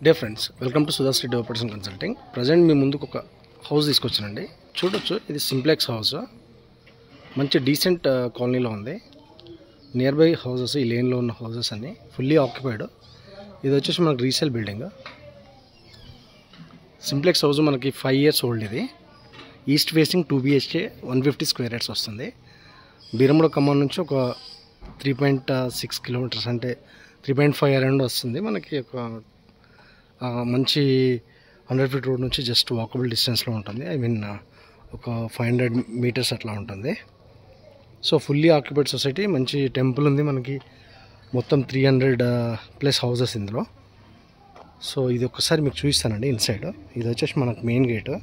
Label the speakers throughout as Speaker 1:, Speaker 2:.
Speaker 1: Dear friends, welcome to Sudha's developers and consulting. Present మీ ముందుకు ఒక హౌస్ తీసుకొచ్చానండి. చూడొచ్చు, ఇది సింప్లెక్స్ హౌస్. మంచి డీసెంట్ కాలనీలో ఉంది. నియర్ బై హౌసెస్, ఈ లేన్లో ఉన్న హౌసెస్ అన్నీ ఫుల్లీ ఆక్యుపైడ్. ఇది వచ్చేసి మనకు రీసేల్ బిల్డింగ్. సింప్లెక్స్ హౌస్ మనకి 5 years ఓల్డ్. ఇది east facing 2 BHK 150 square yards వస్తుంది. బీరంగూడ ఖమ్మం నుంచి ఒక 3.6 kilometers అంటే 3.5 అరౌండ్ వస్తుంది. మనకి ఒక మంచి 100 feet రోడ్ నుంచి జస్ట్ వాకబుల్ డిస్టెన్స్లో ఉంటుంది. ఐ మీన్ ఒక 500 meters అట్లా ఉంటుంది. So fully occupied society. మంచి టెంపుల్ ఉంది మనకి. మొత్తం 300+ హౌసెస్ ఇందులో. సో ఇది ఒక్కసారి మీకు చూపిస్తానండి ఇన్సైడ్. ఇది వచ్చేసి మనకు మెయిన్ గేట్.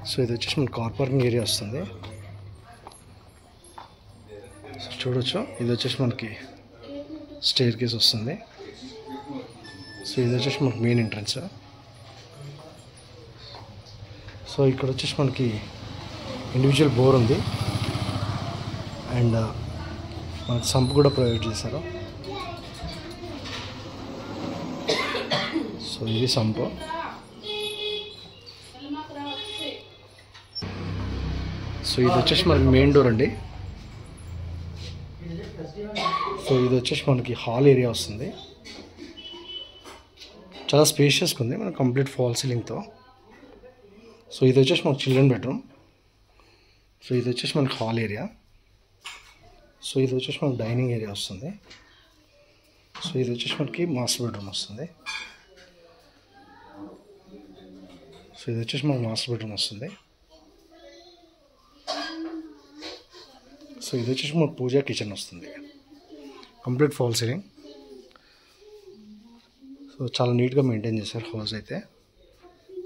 Speaker 1: సో ఇది వచ్చేసి మన కార్ పార్కింగ్ ఏరియా వస్తుంది. సో చూడొచ్చు, ఇది వచ్చేసి మనకి స్టేర్ కేస్ వస్తుంది. సో ఇది వచ్చేసి మనకి మెయిన్ ఎంట్రన్స్. సో ఇక్కడ వచ్చేసి మనకి ఇండివిజువల్ బోర్ ఉంది అండ్ మనకి సంప్ కూడా ప్రొవైడ్ చేశారు. సో ఇది సంప్. సో ఇది వచ్చేసి మనకి మెయిన్ డోర్ అండి. సో ఇది వచ్చేసి మనకి హాల్ ఏరియా వస్తుంది. చాలా స్పేషియస్గా ఉంది, మనకి కంప్లీట్ ఫాల్ సీలింగ్తో. సో ఇది వచ్చేసి మనకి చిల్డ్రన్ బెడ్రూమ్. సో ఇది వచ్చేసి మనకి హాల్ ఏరియా. సో ఇది వచ్చేసి మనకి డైనింగ్ ఏరియా వస్తుంది. సో ఇది వచ్చేసి మనకి మాస్టర్ బెడ్రూమ్ వస్తుంది. సో ఇది వచ్చేసి మనకి మాస్టర్ బెడ్రూమ్ వస్తుంది. సో ఇది వచ్చేసి మనకి పూజా కిచెన్ వస్తుంది. Complete fall ceiling. సో చాలా నీట్గా మెయింటైన్ చేశారు హౌస్ అయితే.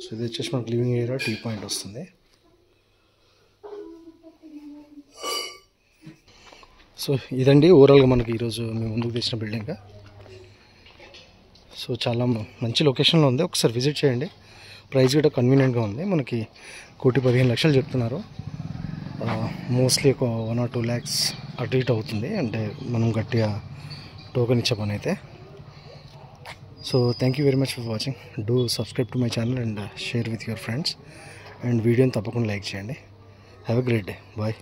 Speaker 1: సో ఇది వచ్చేసి మనకి లివింగ్ ఏరియా, టీ పాయింట్ వస్తుంది. సో ఇదండి ఓవరాల్గా మనకి ఈరోజు మేము ముందుకు తెచ్చిన బిల్డింగ్. సో చాలా మంచి లొకేషన్లో ఉంది. ఒకసారి విజిట్ చేయండి. ప్రైస్ కూడా కన్వీనియంట్గా ఉంది. మనకి 1,15,00,000 చెప్తున్నారు. మోస్ట్లీ ఒక 1 or 2 lakhs అటు ఇటు అవుతుంది, అంటే మనం గట్టిగా టోకెన్ ఇచ్చే పని అయితే. So thank you very much for watching. Do subscribe to my channel and share with your friends. And వీడియోని తప్పకుండా లైక్ చేయండి. Have a great day. Bye.